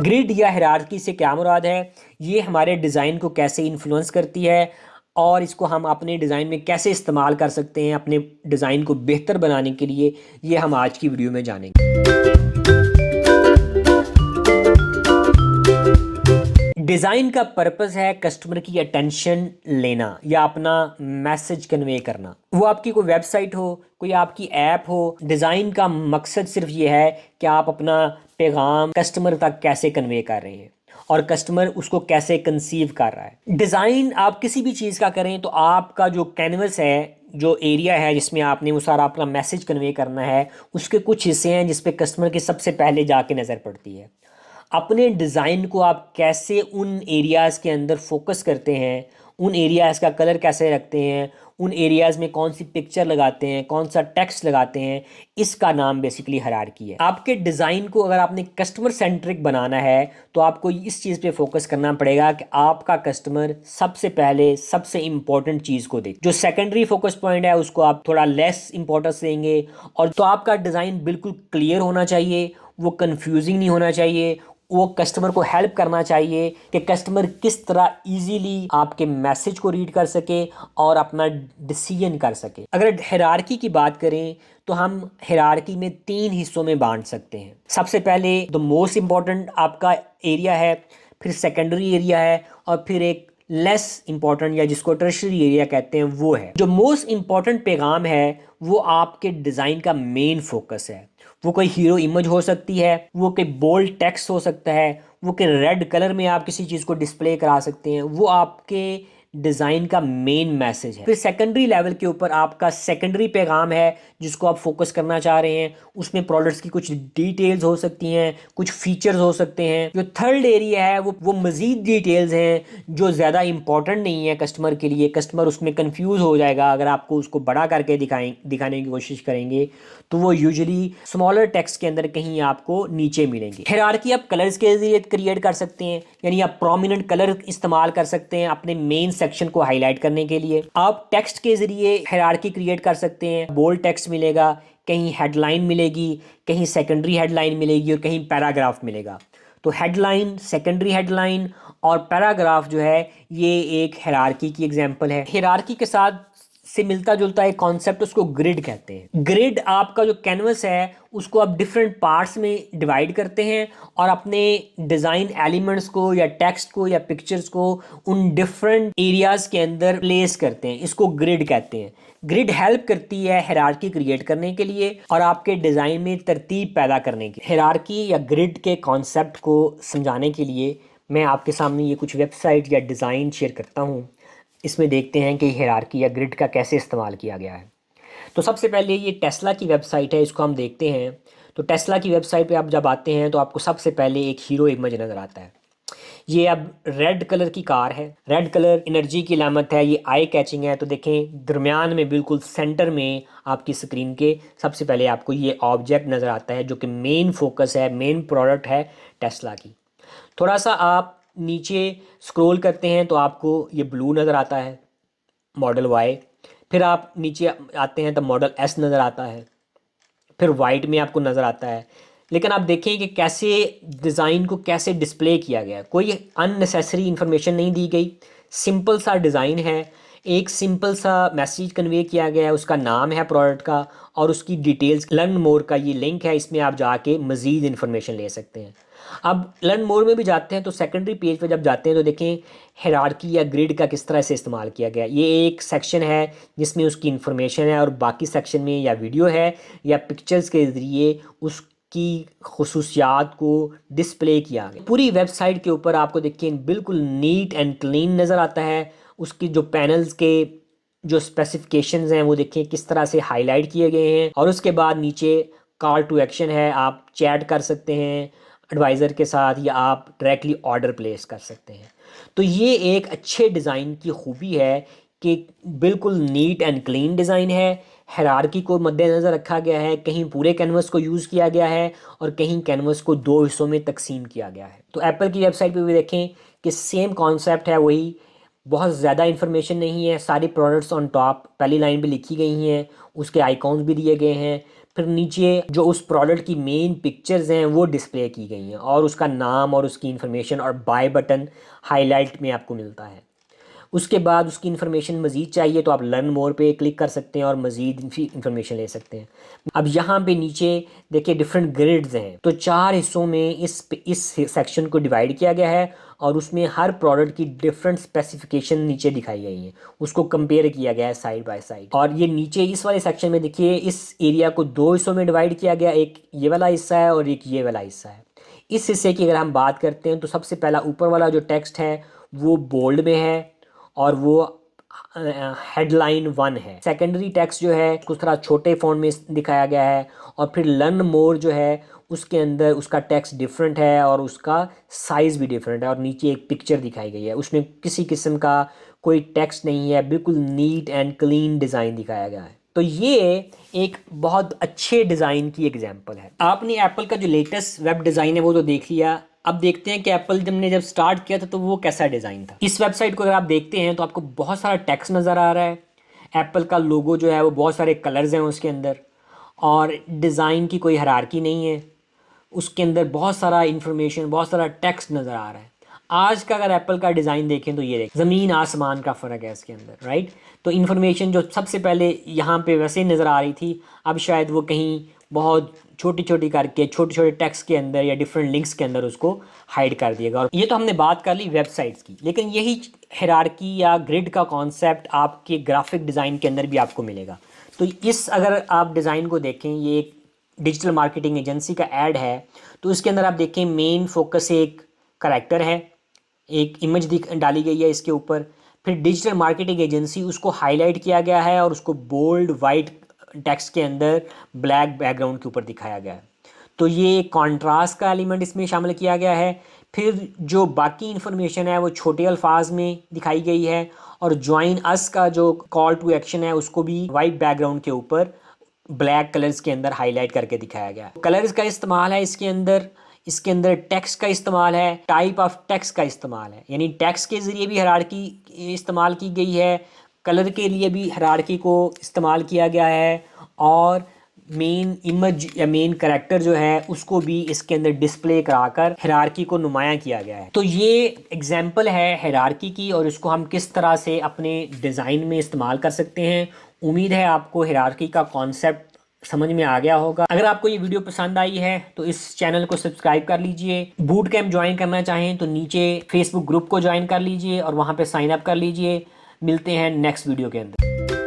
Grid या hierarchy से क्या मुराद है? ये हमारे डिज़ाइन को कैसे इन्फ्लुएंस करती है और इसको हम अपने डिज़ाइन में कैसे इस्तेमाल कर सकते हैं अपने डिज़ाइन को बेहतर बनाने के लिए, ये हम आज की वीडियो में जानेंगे। डिज़ाइन का पर्पस है कस्टमर की अटेंशन लेना या अपना मैसेज कन्वे करना। वो आपकी कोई वेबसाइट हो, कोई आपकी ऐप हो, डिज़ाइन का मकसद सिर्फ ये है कि आप अपना पैगाम कस्टमर तक कैसे कन्वे कर रहे हैं और कस्टमर उसको कैसे कंसीव कर रहा है। डिज़ाइन आप किसी भी चीज़ का करें तो आपका जो कैनवस है, जो एरिया है जिसमें आपने वो सारा अपना मैसेज कन्वे करना है, उसके कुछ हिस्से हैं जिस पे कस्टमर के सबसे पहले जाके नज़र पड़ती है। अपने डिज़ाइन को आप कैसे उन एरियाज़ के अंदर फोकस करते हैं, उन एरियाज़ का कलर कैसे रखते हैं, उन एरियाज़ में कौन सी पिक्चर लगाते हैं, कौन सा टेक्स्ट लगाते हैं, इसका नाम बेसिकली हायरार्की है। आपके डिज़ाइन को अगर आपने कस्टमर सेंट्रिक बनाना है तो आपको इस चीज़ पे फोकस करना पड़ेगा कि आपका कस्टमर सबसे पहले सबसे इम्पोर्टेंट चीज़ को देखे। जो सेकेंडरी फोकस पॉइंट है उसको आप थोड़ा लेस इंपॉर्टेंस देंगे। और तो आपका डिज़ाइन बिल्कुल क्लियर होना चाहिए, वो कंफ्यूजिंग नहीं होना चाहिए, वो कस्टमर को हेल्प करना चाहिए कि कस्टमर किस तरह इजीली आपके मैसेज को रीड कर सके और अपना डिसीजन कर सके। अगर हायरार्की की बात करें तो हम हायरार्की में 3 हिस्सों में बांट सकते हैं। सबसे पहले द मोस्ट इम्पॉर्टेंट आपका एरिया है, फिर सेकेंडरी एरिया है और फिर एक लेस इंपॉर्टेंट या जिसको टर्शरी एरिया कहते हैं वो है। जो मोस्ट इंपॉर्टेंट पैगाम है वो आपके डिज़ाइन का मेन फोकस है। वो कोई हीरो इमेज हो सकती है, वो कोई बोल्ड टेक्स्ट हो सकता है, वो कोई रेड कलर में आप किसी चीज़ को डिस्प्ले करा सकते हैं, वो आपके डिज़ाइन का मेन मैसेज है। फिर सेकेंडरी लेवल के ऊपर आपका सेकेंडरी पैगाम है जिसको आप फोकस करना चाह रहे हैं। उसमें प्रोडक्ट्स की कुछ डिटेल्स हो सकती हैं, कुछ फीचर्स हो सकते हैं। जो थर्ड एरिया है वो मज़ीद डिटेल्स हैं जो ज़्यादा इंपॉर्टेंट नहीं है कस्टमर के लिए। कस्टमर उसमें कंफ्यूज हो जाएगा अगर आपको उसको बड़ा करके दिखाने की कोशिश करेंगे तो वो यूजुअली स्मॉलर टेक्स्ट के अंदर कहीं आपको नीचे मिलेंगे। हायरार्की आप कलर्स के जरिए क्रिएट कर सकते हैं, यानी आप प्रोमिनेंट कलर इस्तेमाल कर सकते हैं अपने मेन सेक्शन को हाईलाइट करने के लिए। आप टेक्स्ट के जरिए हायरार्की क्रिएट कर सकते हैं। बोल्ड टेक्स्ट मिलेगा, कहीं हेडलाइन मिलेगी, कहीं सेकेंडरी हेडलाइन मिलेगी और कहीं पैराग्राफ मिलेगा। तो हेडलाइन, सेकेंडरी हेडलाइन और पैराग्राफ जो है ये एक हायरार्की की एग्जांपल है। हायरार्की के साथ से मिलता जुलता एक कॉन्सेप्ट उसको ग्रिड कहते हैं। ग्रिड आपका जो कैनवस है उसको आप डिफरेंट पार्ट्स में डिवाइड करते हैं और अपने डिज़ाइन एलिमेंट्स को या टेक्स्ट को या पिक्चर्स को उन डिफरेंट एरियाज के अंदर प्लेस करते हैं। इसको ग्रिड कहते हैं। ग्रिड हेल्प करती है हायरार्की क्रिएट करने के लिए और आपके डिज़ाइन में तरतीब पैदा करने के। हायरार्की या ग्रिड के कॉन्सेप्ट को समझाने के लिए मैं आपके सामने ये कुछ वेबसाइट या डिज़ाइन शेयर करता हूँ। इसमें देखते हैं कि हायरार्की या ग्रिड का कैसे इस्तेमाल किया गया है। तो सबसे पहले ये टेस्ला की वेबसाइट है, इसको हम देखते हैं। तो टेस्ला की वेबसाइट पे आप जब आते हैं तो आपको सबसे पहले एक हीरो इमेज नज़र आता है। ये अब रेड कलर की कार है। रेड कलर एनर्जी की अलामत है, ये आई कैचिंग है। तो देखें दरमियान में बिल्कुल सेंटर में आपकी स्क्रीन के सबसे पहले आपको ये ऑब्जेक्ट नज़र आता है जो कि मेन फोकस है, मेन प्रोडक्ट है टेस्ला की। थोड़ा सा आप नीचे स्क्रॉल करते हैं तो आपको ये ब्लू नज़र आता है, मॉडल वाई। फिर आप नीचे आते हैं तो मॉडल एस नज़र आता है, फिर वाइट में आपको नज़र आता है। लेकिन आप देखें कि कैसे डिज़ाइन को कैसे डिस्प्ले किया गया, कोई अननेसेसरी इंफॉर्मेशन नहीं दी गई। सिंपल सा डिज़ाइन है, एक सिंपल सा मैसेज कन्वे किया गया है, उसका नाम है प्रोडक्ट का और उसकी डिटेल्स। लर्न मोर का ये लिंक है, इसमें आप जाके मज़ीद इन्फॉर्मेशन ले सकते हैं। अब लर्न मोर में भी जाते हैं तो सेकेंडरी पेज पर जब जाते हैं तो देखें हायरार्की या ग्रिड का किस तरह से इस्तेमाल किया गया। ये एक सेक्शन है जिसमें उसकी इन्फॉर्मेशन है और बाकी सेक्शन में या वीडियो है या पिक्चर्स के ज़रिए उसकी खुसूसियात को डिस्प्ले किया गया। पूरी वेबसाइट के ऊपर आपको देखिए बिल्कुल नीट एंड क्लीन नज़र आता है। उसकी जो पैनल्स के जो स्पेसिफिकेशंस हैं वो देखिए किस तरह से हाईलाइट किए गए हैं। और उसके बाद नीचे कॉल टू एक्शन है, आप चैट कर सकते हैं एडवाइज़र के साथ या आप डायरेक्टली ऑर्डर प्लेस कर सकते हैं। तो ये एक अच्छे डिज़ाइन की खूबी है कि बिल्कुल नीट एंड क्लीन डिज़ाइन है। हायरार्की को मद्देनज़र रखा गया है, कहीं पूरे कैनवस को यूज़ किया गया है और कहीं कैनवस को 2 हिस्सों में तकसीम किया गया है। तो एप्पल की वेबसाइट पे भी देखें कि सेम कॉन्सेप्ट है, वही बहुत ज़्यादा इन्फॉर्मेशन नहीं है। सारी प्रोडक्ट्स ऑन टॉप पहली लाइन पे लिखी गई हैं, उसके आइकॉन्स भी दिए गए हैं। फिर नीचे जो उस प्रोडक्ट की मेन पिक्चर्स हैं वो डिस्प्ले की गई हैं, और उसका नाम और उसकी इन्फॉर्मेशन और बाय बटन हाईलाइट में आपको मिलता है। उसके बाद उसकी इन्फॉर्मेशन मज़ीद चाहिए तो आप लर्न मोर पे क्लिक कर सकते हैं और मज़ीद इन्फॉर्मेशन ले सकते हैं। अब यहाँ पे नीचे देखिए डिफरेंट ग्रिड्स हैं, तो 4 हिस्सों में इस सेक्शन को डिवाइड किया गया है, और उसमें हर प्रोडक्ट की डिफरेंट स्पेसिफिकेशन नीचे दिखाई गई हैं, उसको कंपेयर किया गया है साइड बाय साइड। और ये नीचे इस वाले सेक्शन में देखिए इस एरिया को 2 हिस्सों में डिवाइड किया गया, एक ये वाला हिस्सा है और एक ये वाला हिस्सा है। इस हिस्से की अगर हम बात करते हैं तो सबसे पहला ऊपर वाला जो टेक्स्ट है वो बोल्ड में है और वो हेडलाइन 1 है। सेकेंडरी टेक्स्ट जो है कुछ थोड़ा छोटे फॉन्ट में दिखाया गया है, और फिर लर्न मोर जो है उसके अंदर उसका टेक्स्ट डिफरेंट है और उसका साइज़ भी डिफरेंट है, और नीचे एक पिक्चर दिखाई गई है, उसमें किसी किस्म का कोई टेक्स्ट नहीं है, बिल्कुल नीट एंड क्लीन डिज़ाइन दिखाया गया है। तो ये एक बहुत अच्छे डिज़ाइन की एग्जांपल है। आपने एप्पल का जो लेटेस्ट वेब डिज़ाइन है वो तो देख लिया। अब देखते हैं कि एप्पल जब स्टार्ट किया था तो वो कैसा डिज़ाइन था। इस वेबसाइट को अगर आप देखते हैं तो आपको बहुत सारा टेक्स्ट नज़र आ रहा है। एप्पल का लोगो जो है वो बहुत सारे कलर्स हैं उसके अंदर, और डिज़ाइन की कोई हायरार्की नहीं है। उसके अंदर बहुत सारा इंफॉर्मेशन, बहुत सारा टेक्स्ट नज़र आ रहा है। आज का अगर एप्पल का डिज़ाइन देखें तो ये देखें, ज़मीन आसमान का फ़र्क है इसके अंदर, राइट। तो इन्फॉर्मेशन जो सबसे पहले यहाँ पे वैसे नज़र आ रही थी, अब शायद वो कहीं बहुत छोटी छोटी करके छोटे छोटे टेक्स्ट के अंदर या डिफरेंट लिंक्स के अंदर उसको हाइड कर दिएगा। और ये तो हमने बात कर ली वेबसाइट्स की, लेकिन यही हायरार्की या ग्रिड का कॉन्सेप्ट आपके ग्राफिक डिज़ाइन के अंदर भी आपको मिलेगा। तो इस अगर आप डिज़ाइन को देखें, ये एक डिजिटल मार्केटिंग एजेंसी का ऐड है, तो इसके अंदर आप देखें मेन फोकस एक करेक्टर है, एक इमेज डाली गई है इसके ऊपर, फिर डिजिटल मार्केटिंग एजेंसी उसको हाईलाइट किया गया है और उसको बोल्ड वाइट टेक्स्ट के अंदर ब्लैक बैकग्राउंड के ऊपर दिखाया गया है। तो ये कंट्रास्ट का एलिमेंट इसमें शामिल किया गया है। फिर जो बाकी इन्फॉर्मेशन है वो छोटे अल्फाज में दिखाई गई है, और ज्वाइन अस का जो कॉल टू एक्शन है उसको भी वाइट बैकग्राउंड के ऊपर ब्लैक कलर्स के अंदर हाईलाइट करके दिखाया गया है। कलर्स का इस्तेमाल है इसके अंदर टेक्स्ट का इस्तेमाल है, टाइप ऑफ टेक्स्ट का इस्तेमाल है, यानी टेक्स्ट के ज़रिए भी हायरार्की इस्तेमाल की गई है, कलर के लिए भी हायरार्की को इस्तेमाल किया गया है, और मेन इमेज या मेन करैक्टर जो है उसको भी इसके अंदर डिस्प्ले कराकर हायरार्की को नुमायां किया गया है। तो ये एग्जांपल है हायरार्की की, और इसको हम किस तरह से अपने डिज़ाइन में इस्तेमाल कर सकते हैं। उम्मीद है आपको हायरार्की का कॉन्सेप्ट समझ में आ गया होगा। अगर आपको ये वीडियो पसंद आई है तो इस चैनल को सब्सक्राइब कर लीजिए। बूट कैंप ज्वाइन करना चाहें तो नीचे फेसबुक ग्रुप को ज्वाइन कर लीजिए और वहाँ पे साइन अप कर लीजिए। मिलते हैं नेक्स्ट वीडियो के अंदर।